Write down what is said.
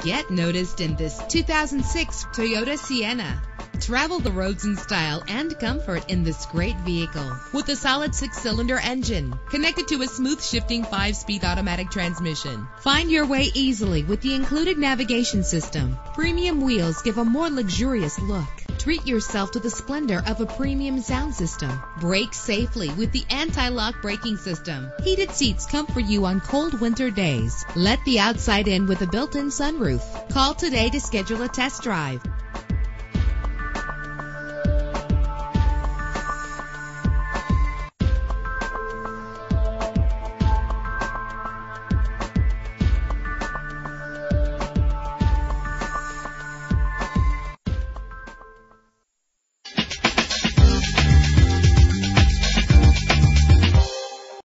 Get noticed in this 2006 Toyota Sienna. Travel the roads in style and comfort in this great vehicle with a solid 6-cylinder engine connected to a smooth shifting 5-speed automatic transmission. Find your way easily with the included navigation system. Premium wheels give a more luxurious look. Treat yourself to the splendor of a premium sound system. Brake safely with the anti-lock braking system. Heated seats comfort you on cold winter days. Let the outside in with a built-in sunroof. Call today to schedule a test drive.